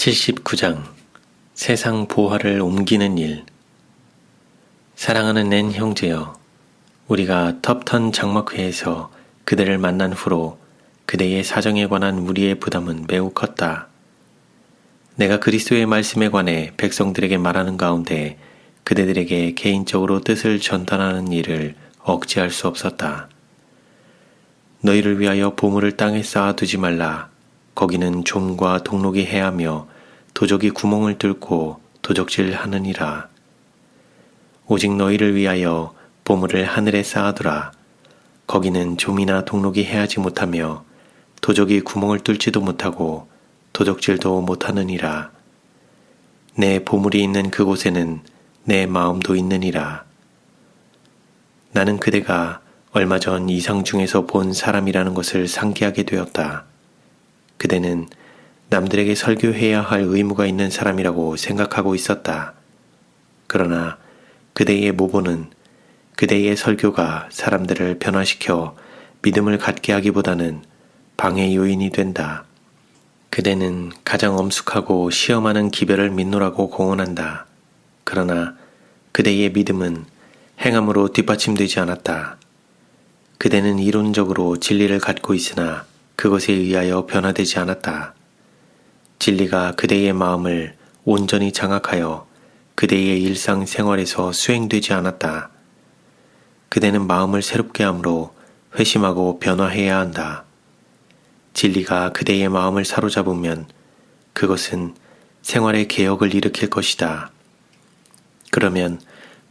79장 세상 보화를 옮기는 일. 사랑하는 낸 형제여, 우리가 텁턴 장막회에서 그대를 만난 후로 그대의 사정에 관한 우리의 부담은 매우 컸다. 내가 그리스도의 말씀에 관해 백성들에게 말하는 가운데 그대들에게 개인적으로 뜻을 전달하는 일을 억제할 수 없었다. 너희를 위하여 보물을 땅에 쌓아두지 말라. 거기는 좀과 동록이 해하며 도적이 구멍을 뚫고 도적질 하느니라. 오직 너희를 위하여 보물을 하늘에 쌓아두라. 거기는 좀이나 동록이 해하지 못하며 도적이 구멍을 뚫지도 못하고 도적질도 못하느니라. 내 보물이 있는 그곳에는 내 마음도 있느니라. 나는 그대가 얼마 전 이상 중에서 본 사람이라는 것을 상기하게 되었다. 그대는 남들에게 설교해야 할 의무가 있는 사람이라고 생각하고 있었다. 그러나 그대의 모본은 그대의 설교가 사람들을 변화시켜 믿음을 갖게 하기보다는 방해 요인이 된다. 그대는 가장 엄숙하고 시험하는 기별을 믿노라고 공언한다. 그러나 그대의 믿음은 행함으로 뒷받침되지 않았다. 그대는 이론적으로 진리를 갖고 있으나 그것에 의하여 변화되지 않았다. 진리가 그대의 마음을 온전히 장악하여 그대의 일상생활에서 수행되지 않았다. 그대는 마음을 새롭게 함으로 회심하고 변화해야 한다. 진리가 그대의 마음을 사로잡으면 그것은 생활의 개혁을 일으킬 것이다. 그러면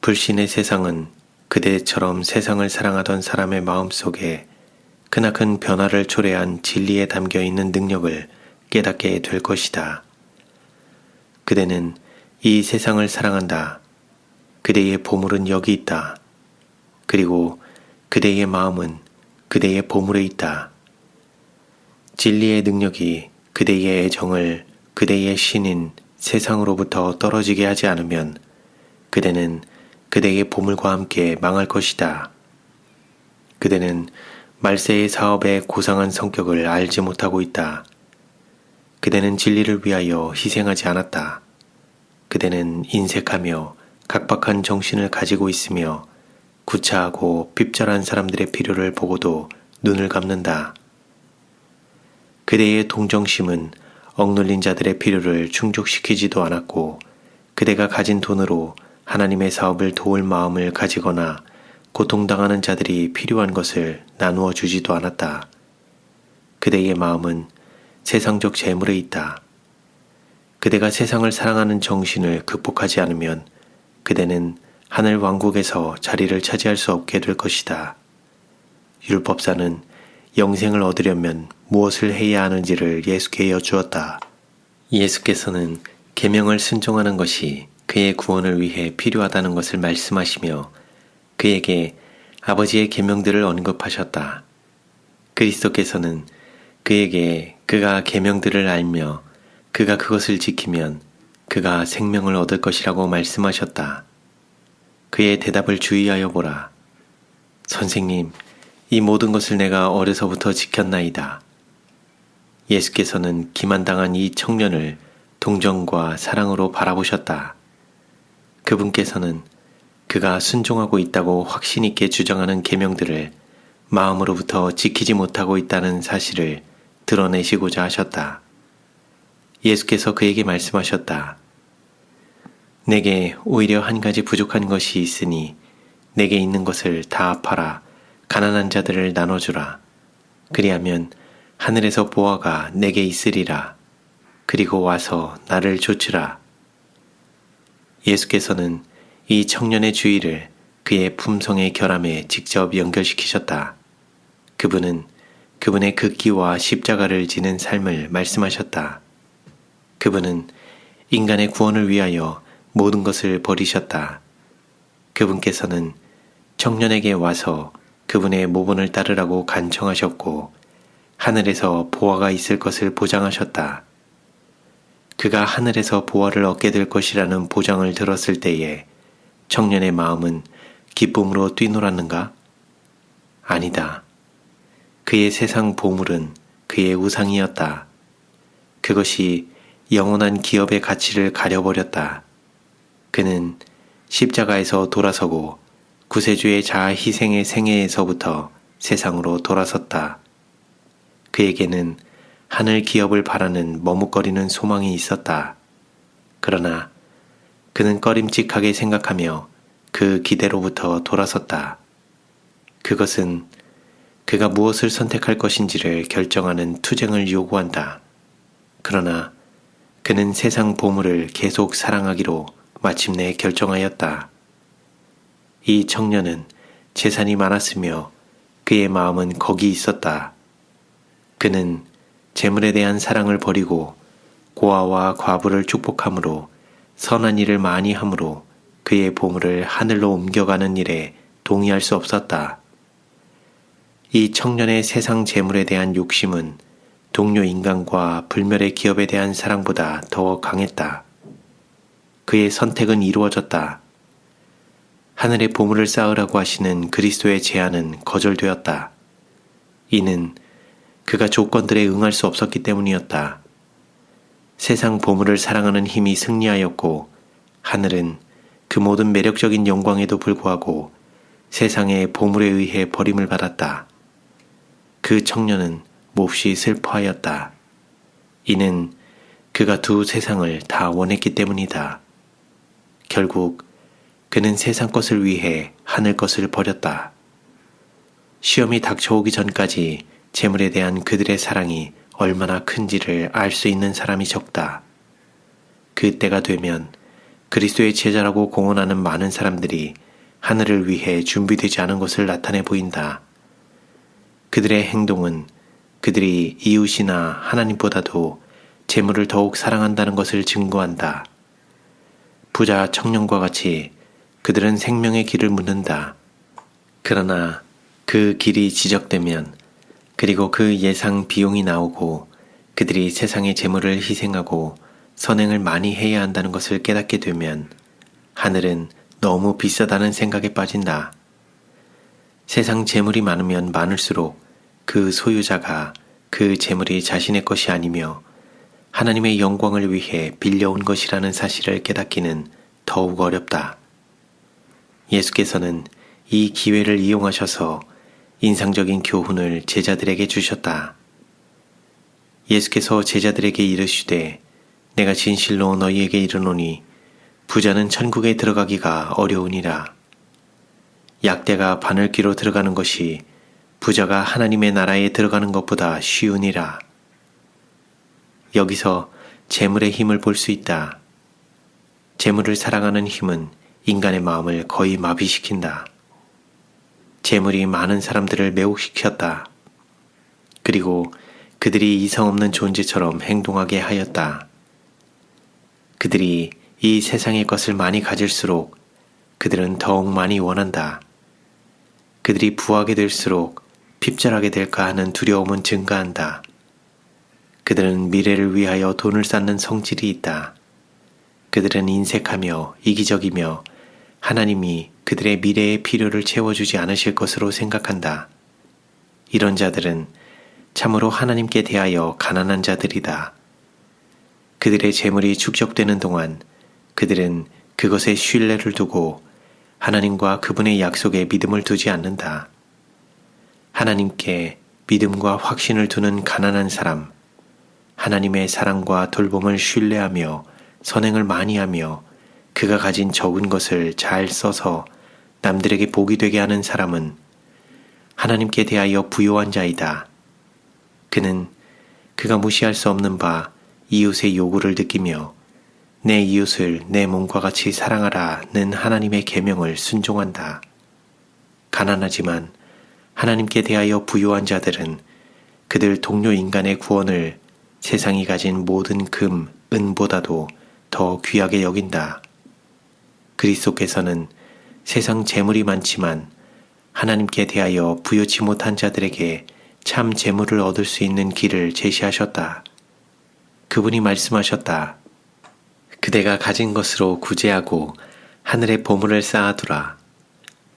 불신의 세상은 그대처럼 세상을 사랑하던 사람의 마음속에 크나큰 변화를 초래한 진리에 담겨있는 능력을 깨닫게 될 것이다. 그대는 이 세상을 사랑한다. 그대의 보물은 여기 있다. 그리고 그대의 마음은 그대의 보물에 있다. 진리의 능력이 그대의 애정을 그대의 신인 세상으로부터 떨어지게 하지 않으면 그대는 그대의 보물과 함께 망할 것이다. 그대는 말세의 사업의 고상한 성격을 알지 못하고 있다. 그대는 진리를 위하여 희생하지 않았다. 그대는 인색하며 각박한 정신을 가지고 있으며 구차하고 핍절한 사람들의 필요를 보고도 눈을 감는다. 그대의 동정심은 억눌린 자들의 필요를 충족시키지도 않았고 그대가 가진 돈으로 하나님의 사업을 도울 마음을 가지거나 고통당하는 자들이 필요한 것을 나누어 주지도 않았다. 그대의 마음은 세상적 재물에 있다. 그대가 세상을 사랑하는 정신을 극복하지 않으면 그대는 하늘 왕국에서 자리를 차지할 수 없게 될 것이다. 율법사는 영생을 얻으려면 무엇을 해야 하는지를 예수께 여쭈었다. 예수께서는 계명을 순종하는 것이 그의 구원을 위해 필요하다는 것을 말씀하시며 그에게 아버지의 계명들을 언급하셨다. 그리스도께서는 그에게 그가 계명들을 알며 그가 그것을 지키면 그가 생명을 얻을 것이라고 말씀하셨다. 그의 대답을 주의하여 보라. 선생님, 이 모든 것을 내가 어려서부터 지켰나이다. 예수께서는 기만당한 이 청년을 동정과 사랑으로 바라보셨다. 그분께서는 그가 순종하고 있다고 확신 있게 주장하는 계명들을 마음으로부터 지키지 못하고 있다는 사실을 드러내시고자 하셨다. 예수께서 그에게 말씀하셨다. 내게 오히려 한 가지 부족한 것이 있으니 내게 있는 것을 다 팔아 가난한 자들을 나눠주라. 그리하면 하늘에서 보화가 내게 있으리라. 그리고 와서 나를 좇으라. 예수께서는 이 청년의 주의를 그의 품성의 결함에 직접 연결시키셨다. 그분은 그분의 극기와 십자가를 지는 삶을 말씀하셨다. 그분은 인간의 구원을 위하여 모든 것을 버리셨다. 그분께서는 청년에게 와서 그분의 모본을 따르라고 간청하셨고 하늘에서 보화가 있을 것을 보장하셨다. 그가 하늘에서 보화를 얻게 될 것이라는 보장을 들었을 때에 청년의 마음은 기쁨으로 뛰놀았는가? 아니다. 그의 세상 보물은 그의 우상이었다. 그것이 영원한 기업의 가치를 가려버렸다. 그는 십자가에서 돌아서고 구세주의 자아 희생의 생애에서부터 세상으로 돌아섰다. 그에게는 하늘 기업을 바라는 머뭇거리는 소망이 있었다. 그러나 그는 꺼림칙하게 생각하며 그 기대로부터 돌아섰다. 그것은 그가 무엇을 선택할 것인지를 결정하는 투쟁을 요구한다. 그러나 그는 세상 보물을 계속 사랑하기로 마침내 결정하였다. 이 청년은 재산이 많았으며 그의 마음은 거기 있었다. 그는 재물에 대한 사랑을 버리고 고아와 과부를 축복함으로 선한 일을 많이 함으로 그의 보물을 하늘로 옮겨가는 일에 동의할 수 없었다. 이 청년의 세상 재물에 대한 욕심은 동료 인간과 불멸의 기업에 대한 사랑보다 더 강했다. 그의 선택은 이루어졌다. 하늘의 보물을 쌓으라고 하시는 그리스도의 제안은 거절되었다. 이는 그가 조건들에 응할 수 없었기 때문이었다. 세상 보물을 사랑하는 힘이 승리하였고 하늘은 그 모든 매력적인 영광에도 불구하고 세상의 보물에 의해 버림을 받았다. 그 청년은 몹시 슬퍼하였다. 이는 그가 두 세상을 다 원했기 때문이다. 결국 그는 세상 것을 위해 하늘 것을 버렸다. 시험이 닥쳐오기 전까지 재물에 대한 그들의 사랑이 얼마나 큰지를 알 수 있는 사람이 적다. 그때가 되면 그리스도의 제자라고 공언하는 많은 사람들이 하늘을 위해 준비되지 않은 것을 나타내 보인다. 그들의 행동은 그들이 이웃이나 하나님보다도 재물을 더욱 사랑한다는 것을 증거한다. 부자 청년과 같이 그들은 생명의 길을 묻는다. 그러나 그 길이 지적되면 그리고 그 예상 비용이 나오고 그들이 세상의 재물을 희생하고 선행을 많이 해야 한다는 것을 깨닫게 되면 하늘은 너무 비싸다는 생각에 빠진다. 세상 재물이 많으면 많을수록 그 소유자가 그 재물이 자신의 것이 아니며 하나님의 영광을 위해 빌려온 것이라는 사실을 깨닫기는 더욱 어렵다. 예수께서는 이 기회를 이용하셔서 인상적인 교훈을 제자들에게 주셨다. 예수께서 제자들에게 이르시되 내가 진실로 너희에게 이르노니 부자는 천국에 들어가기가 어려우니라. 약대가 바늘귀로 들어가는 것이 부자가 하나님의 나라에 들어가는 것보다 쉬우니라. 여기서 재물의 힘을 볼 수 있다. 재물을 사랑하는 힘은 인간의 마음을 거의 마비시킨다. 재물이 많은 사람들을 매혹시켰다. 그리고 그들이 이성 없는 존재처럼 행동하게 하였다. 그들이 이 세상의 것을 많이 가질수록 그들은 더욱 많이 원한다. 그들이 부하게 될수록 핍절하게 될까 하는 두려움은 증가한다. 그들은 미래를 위하여 돈을 쌓는 성질이 있다. 그들은 인색하며 이기적이며 하나님이 그들의 미래의 필요를 채워주지 않으실 것으로 생각한다. 이런 자들은 참으로 하나님께 대하여 가난한 자들이다. 그들의 재물이 축적되는 동안 그들은 그것에 신뢰를 두고 하나님과 그분의 약속에 믿음을 두지 않는다. 하나님께 믿음과 확신을 두는 가난한 사람, 하나님의 사랑과 돌봄을 신뢰하며 선행을 많이 하며 그가 가진 적은 것을 잘 써서 남들에게 복이 되게 하는 사람은 하나님께 대하여 부요한 자이다. 그는 그가 무시할 수 없는 바 이웃의 요구를 느끼며 내 이웃을 내 몸과 같이 사랑하라는 하나님의 계명을 순종한다. 가난하지만 하나님께 대하여 부요한 자들은 그들 동료 인간의 구원을 세상이 가진 모든 금, 은보다도 더 귀하게 여긴다. 그리스도께서는 세상 재물이 많지만 하나님께 대하여 부요치 못한 자들에게 참 재물을 얻을 수 있는 길을 제시하셨다. 그분이 말씀하셨다. 그대가 가진 것으로 구제하고 하늘의 보물을 쌓아두라.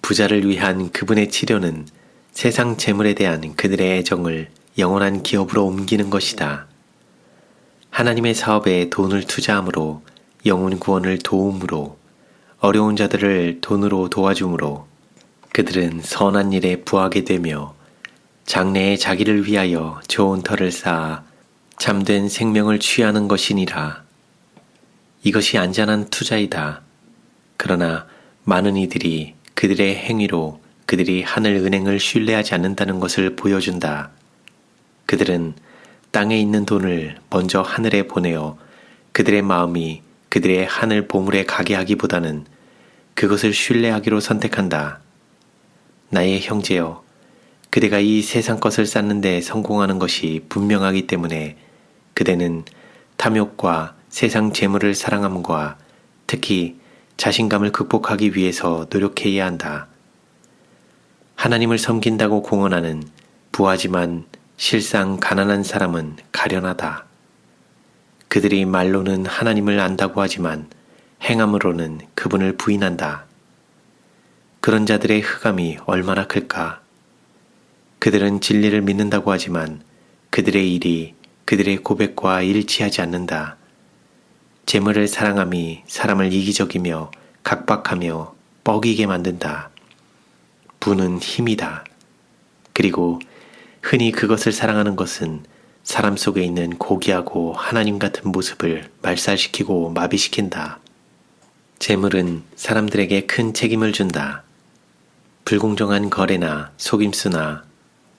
부자를 위한 그분의 치료는 세상 재물에 대한 그들의 애정을 영원한 기업으로 옮기는 것이다. 하나님의 사업에 돈을 투자함으로, 영혼 구원을 도움으로, 어려운 자들을 돈으로 도와줌으로 그들은 선한 일에 부하게 되며 장래에 자기를 위하여 좋은 터를 쌓아 참된 생명을 취하는 것이니라. 이것이 안전한 투자이다. 그러나 많은 이들이 그들의 행위로 그들이 하늘 은행을 신뢰하지 않는다는 것을 보여준다. 그들은 땅에 있는 돈을 먼저 하늘에 보내어 그들의 마음이 그들의 하늘 보물에 가게 하기보다는 그것을 신뢰하기로 선택한다. 나의 형제여, 그대가 이 세상 것을 쌓는 데 성공하는 것이 분명하기 때문에 그대는 탐욕과 세상 재물을 사랑함과 특히 자신감을 극복하기 위해서 노력해야 한다. 하나님을 섬긴다고 공언하는 부하지만 실상 가난한 사람은 가련하다. 그들이 말로는 하나님을 안다고 하지만 행함으로는 그분을 부인한다. 그런 자들의 흑암이 얼마나 클까? 그들은 진리를 믿는다고 하지만 그들의 일이 그들의 고백과 일치하지 않는다. 재물을 사랑함이 사람을 이기적이며 각박하며 뻐기게 만든다. 부는 힘이다. 그리고 흔히 그것을 사랑하는 것은 사람 속에 있는 고귀하고 하나님 같은 모습을 말살시키고 마비시킨다. 재물은 사람들에게 큰 책임을 준다. 불공정한 거래나 속임수나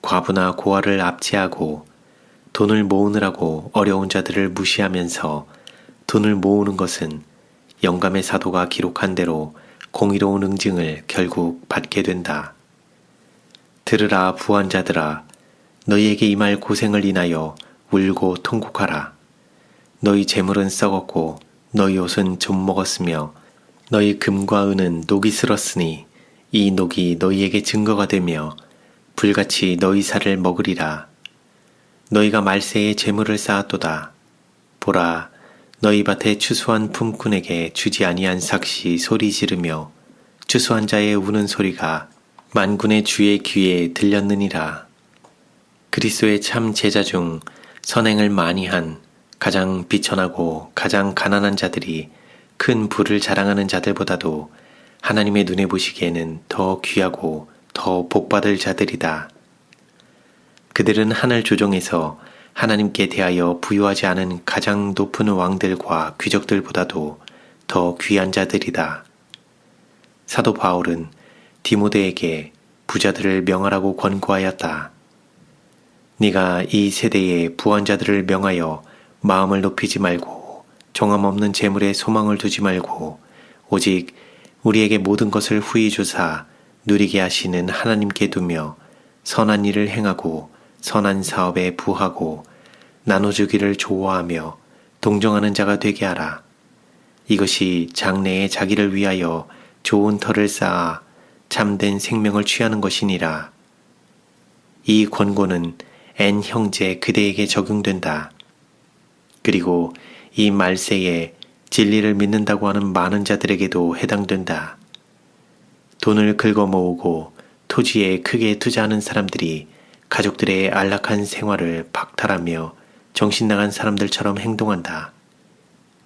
과부나 고아를 압제하고 돈을 모으느라고 어려운 자들을 무시하면서 돈을 모으는 것은 영감의 사도가 기록한 대로 공의로운 응징을 결국 받게 된다. 들으라 부한 자들아, 너희에게 임할 고생을 인하여 울고 통곡하라. 너희 재물은 썩었고 너희 옷은 좀 먹었으며 너희 금과 은은 녹이 슬었으니 이 녹이 너희에게 증거가 되며 불같이 너희 살을 먹으리라. 너희가 말세에 재물을 쌓았도다. 보라, 너희 밭에 추수한 품꾼에게 주지 아니한 삭시 소리 지르며 추수한 자의 우는 소리가 만군의 주의 귀에 들렸느니라. 그리스도의 참 제자 중 선행을 많이 한 가장 비천하고 가장 가난한 자들이 큰 부를 자랑하는 자들보다도 하나님의 눈에 보시기에는 더 귀하고 더 복받을 자들이다. 그들은 하늘 조정에서 하나님께 대하여 부유하지 않은 가장 높은 왕들과 귀족들보다도 더 귀한 자들이다. 사도 바울은 디모데에게 부자들을 명하라고 권고하였다. 네가 이 세대의 부한 자들을 명하여 마음을 높이지 말고 종함없는 재물에 소망을 두지 말고 오직 우리에게 모든 것을 후히 주사 누리게 하시는 하나님께 두며 선한 일을 행하고 선한 사업에 부하고 나눠주기를 좋아하며 동정하는 자가 되게 하라. 이것이 장래에 자기를 위하여 좋은 터를 쌓아 참된 생명을 취하는 것이니라. 이 권고는 엔 형제 그대에게 적용된다. 그리고 이 말세에 진리를 믿는다고 하는 많은 자들에게도 해당된다. 돈을 긁어 모으고 토지에 크게 투자하는 사람들이 가족들의 안락한 생활을 박탈하며 정신나간 사람들처럼 행동한다.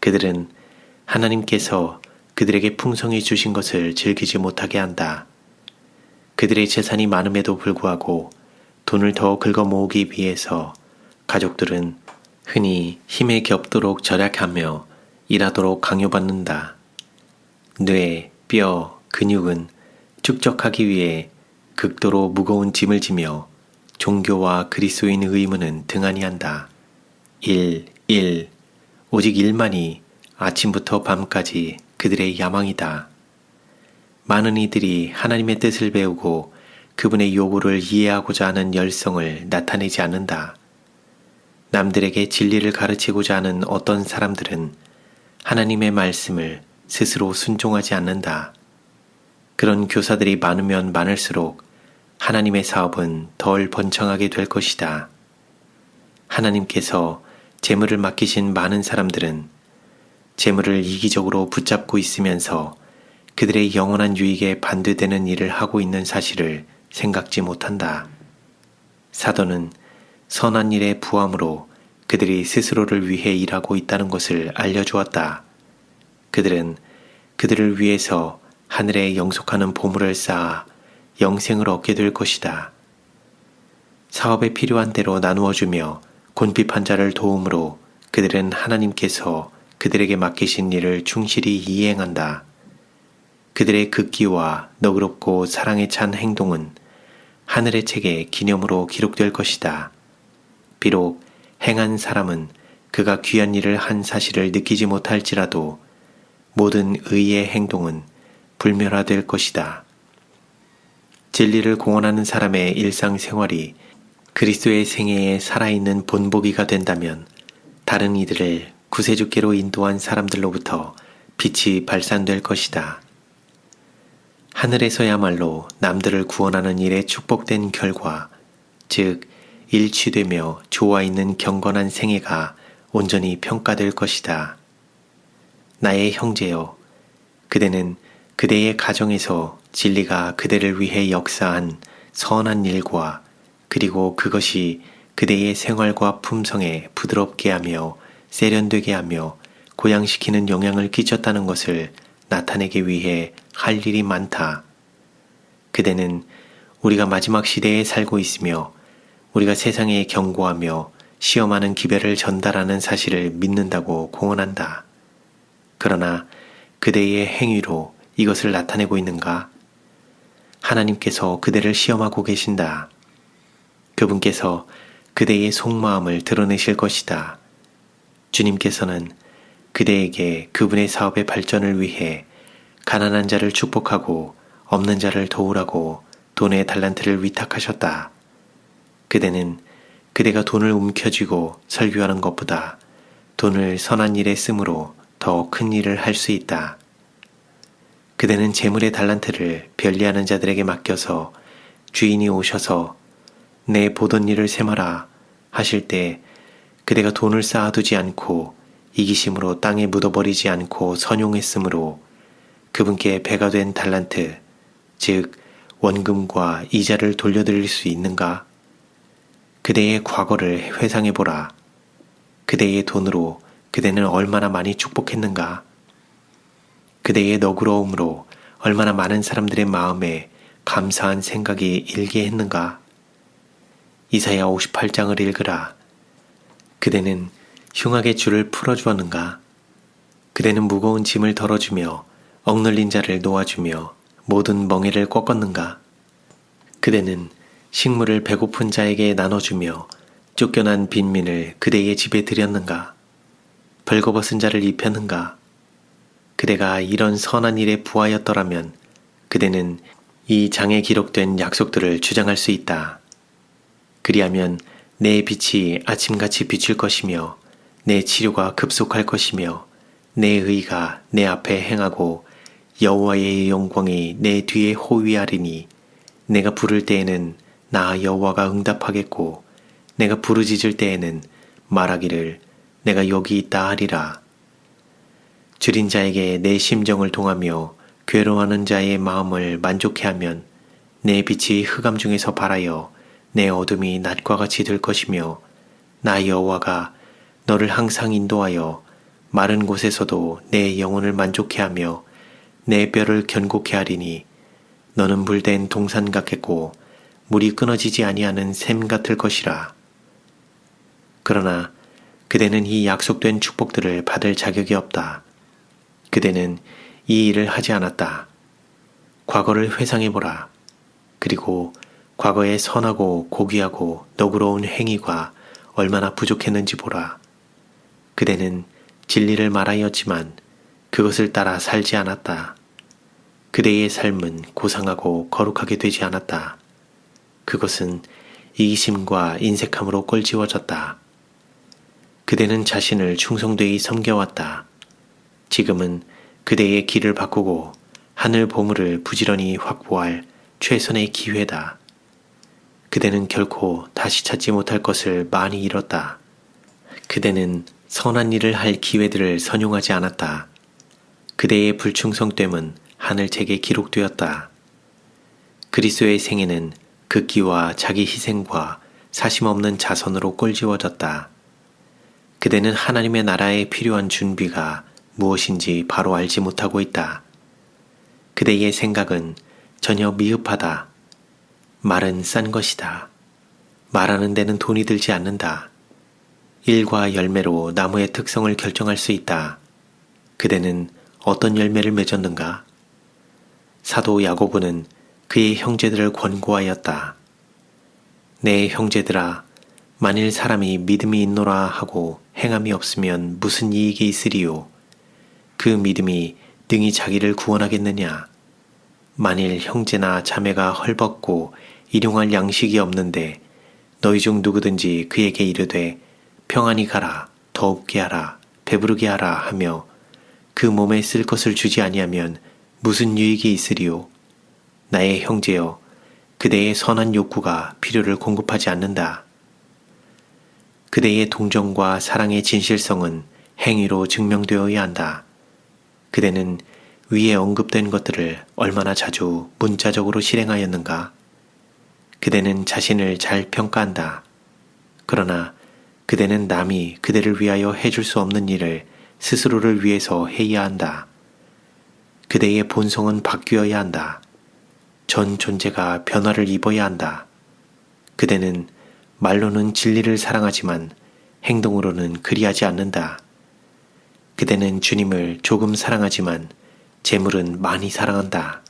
그들은 하나님께서 그들에게 풍성히 주신 것을 즐기지 못하게 한다. 그들의 재산이 많음에도 불구하고 돈을 더 긁어 모으기 위해서 가족들은 흔히 힘에 겹도록 절약하며 일하도록 강요받는다. 뇌, 뼈, 근육은 축적하기 위해 극도로 무거운 짐을 지며 종교와 그리스도인의 의무는 등한히 한다. 오직 일만이 아침부터 밤까지 그들의 야망이다. 많은 이들이 하나님의 뜻을 배우고 그분의 요구를 이해하고자 하는 열성을 나타내지 않는다. 남들에게 진리를 가르치고자 하는 어떤 사람들은 하나님의 말씀을 스스로 순종하지 않는다. 그런 교사들이 많으면 많을수록 하나님의 사업은 덜 번창하게 될 것이다. 하나님께서 재물을 맡기신 많은 사람들은 재물을 이기적으로 붙잡고 있으면서 그들의 영원한 유익에 반대되는 일을 하고 있는 사실을 생각지 못한다. 사도는 선한 일에 부함으로 그들이 스스로를 위해 일하고 있다는 것을 알려주었다. 그들은 그들을 위해서 하늘에 영속하는 보물을 쌓아 영생을 얻게 될 것이다. 사업에 필요한 대로 나누어주며 곤핍한 자를 도움으로 그들은 하나님께서 그들에게 맡기신 일을 충실히 이행한다. 그들의 극기와 너그럽고 사랑에 찬 행동은 하늘의 책에 기념으로 기록될 것이다. 비록 행한 사람은 그가 귀한 일을 한 사실을 느끼지 못할지라도 모든 의의 행동은 불멸화될 것이다. 진리를 공언하는 사람의 일상생활이 그리스도의 생애에 살아있는 본보기가 된다면 다른 이들을 구세주께로 인도한 사람들로부터 빛이 발산될 것이다. 하늘에서야말로 남들을 구원하는 일에 축복된 결과, 즉 일치되며 좋아 있는 경건한 생애가 온전히 평가될 것이다. 나의 형제여, 그대는 그대의 가정에서 진리가 그대를 위해 역사한 선한 일과 그리고 그것이 그대의 생활과 품성에 부드럽게 하며 세련되게 하며 고양시키는 영향을 끼쳤다는 것을 나타내기 위해 할 일이 많다. 그대는 우리가 마지막 시대에 살고 있으며 우리가 세상에 경고하며 시험하는 기별을 전달하는 사실을 믿는다고 공언한다. 그러나 그대의 행위로 이것을 나타내고 있는가? 하나님께서 그대를 시험하고 계신다. 그분께서 그대의 속마음을 드러내실 것이다. 주님께서는 그대에게 그분의 사업의 발전을 위해 가난한 자를 축복하고 없는 자를 도우라고 돈의 달란트를 위탁하셨다. 그대는 그대가 돈을 움켜쥐고 설교하는 것보다 돈을 선한 일에 쓰므로 더 큰 일을 할 수 있다. 그대는 재물의 달란트를 변리하는 자들에게 맡겨서 주인이 오셔서 내 보던 일을 세마라 하실 때 그대가 돈을 쌓아두지 않고 이기심으로 땅에 묻어버리지 않고 선용했으므로 그분께 배가 된 달란트, 즉 원금과 이자를 돌려드릴 수 있는가? 그대의 과거를 회상해보라. 그대의 돈으로 그대는 얼마나 많이 축복했는가? 그대의 너그러움으로 얼마나 많은 사람들의 마음에 감사한 생각이 일게 했는가? 이사야 58장을 읽으라. 그대는 흉악의 줄을 풀어주었는가? 그대는 무거운 짐을 덜어주며 억눌린 자를 놓아주며 모든 멍에를 꺾었는가? 그대는 식물을 배고픈 자에게 나눠주며 쫓겨난 빈민을 그대의 집에 들였는가? 벌거벗은 자를 입혔는가? 그대가 이런 선한 일에 부하였더라면 그대는 이 장에 기록된 약속들을 주장할 수 있다. 그리하면 내 빛이 아침같이 비출 것이며 내 치료가 급속할 것이며 내 의가 내 앞에 행하고 여호와의 영광이 내 뒤에 호위하리니 내가 부를 때에는 나 여호와가 응답하겠고 내가 부르짖을 때에는 말하기를 내가 여기 있다 하리라. 줄인 자에게 내 심정을 동하며 괴로워하는 자의 마음을 만족해 하면 내 빛이 흑암 중에서 발하여 내 어둠이 낮과 같이 될 것이며 나 여호와가 너를 항상 인도하여 마른 곳에서도 내 영혼을 만족해 하며 내 뼈를 견고케 하리니 너는 물된 동산 같겠고 물이 끊어지지 아니하는 샘 같을 것이라. 그러나 그대는 이 약속된 축복들을 받을 자격이 없다. 그대는 이 일을 하지 않았다. 과거를 회상해보라. 그리고 과거의 선하고 고귀하고 너그러운 행위가 얼마나 부족했는지 보라. 그대는 진리를 말하였지만 그것을 따라 살지 않았다. 그대의 삶은 고상하고 거룩하게 되지 않았다. 그것은 이기심과 인색함으로 꼴지워졌다. 그대는 자신을 충성되이 섬겨왔다. 지금은 그대의 길을 바꾸고 하늘 보물을 부지런히 확보할 최선의 기회다. 그대는 결코 다시 찾지 못할 것을 많이 잃었다. 그대는 선한 일을 할 기회들을 선용하지 않았다. 그대의 불충성됨은 하늘책에 기록되었다. 그리스도의 생애는 극기와 자기 희생과 사심없는 자선으로 꼴지워졌다. 그대는 하나님의 나라에 필요한 준비가 무엇인지 바로 알지 못하고 있다. 그대의 생각은 전혀 미흡하다. 말은 싼 것이다. 말하는 데는 돈이 들지 않는다. 일과 열매로 나무의 특성을 결정할 수 있다. 그대는 어떤 열매를 맺었는가? 사도 야고보는 그의 형제들을 권고하였다. 내 형제들아, 만일 사람이 믿음이 있노라 하고 행함이 없으면 무슨 이익이 있으리요? 그 믿음이 능히 자기를 구원하겠느냐? 만일 형제나 자매가 헐벗고 일용할 양식이 없는데 너희 중 누구든지 그에게 이르되 평안히 가라, 더웁게 하라, 배부르게 하라 하며 그 몸에 쓸 것을 주지 아니하면 무슨 유익이 있으리요? 나의 형제여, 그대의 선한 욕구가 필요를 공급하지 않는다. 그대의 동정과 사랑의 진실성은 행위로 증명되어야 한다. 그대는 위에 언급된 것들을 얼마나 자주 문자적으로 실행하였는가? 그대는 자신을 잘 평가한다. 그러나 그대는 남이 그대를 위하여 해줄 수 없는 일을 스스로를 위해서 해야 한다. 그대의 본성은 바뀌어야 한다. 전 존재가 변화를 입어야 한다. 그대는 말로는 진리를 사랑하지만 행동으로는 그리하지 않는다. 그대는 주님을 조금 사랑하지만 재물은 많이 사랑한다.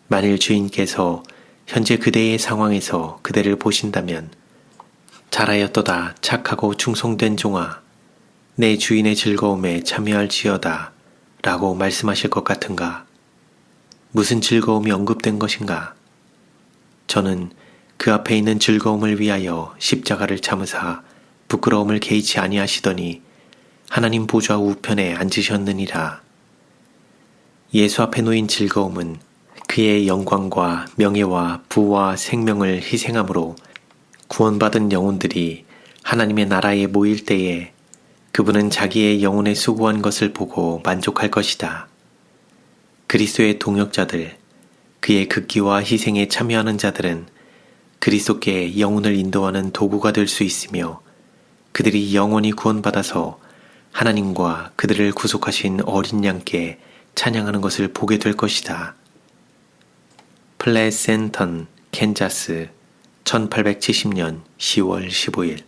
만일 주인께서 현재 그대의 상황에서 그대를 보신다면 잘하였도다 착하고 충성된 종아, 내 주인의 즐거움에 참여할지어다 라고 말씀하실 것 같은가? 무슨 즐거움이 언급된 것인가? 저는 그 앞에 있는 즐거움을 위하여 십자가를 참으사 부끄러움을 개의치 아니하시더니 하나님 보좌 우편에 앉으셨느니라. 예수 앞에 놓인 즐거움은 그의 영광과 명예와 부와 생명을 희생함으로 구원받은 영혼들이 하나님의 나라에 모일 때에 그분은 자기의 영혼에 수고한 것을 보고 만족할 것이다. 그리스도의 동역자들, 그의 극기와 희생에 참여하는 자들은 그리스도께 영혼을 인도하는 도구가 될 수 있으며 그들이 영원히 구원받아서 하나님과 그들을 구속하신 어린 양께 찬양하는 것을 보게 될 것이다. 플레센턴, 캔자스, 1870년 10월 15일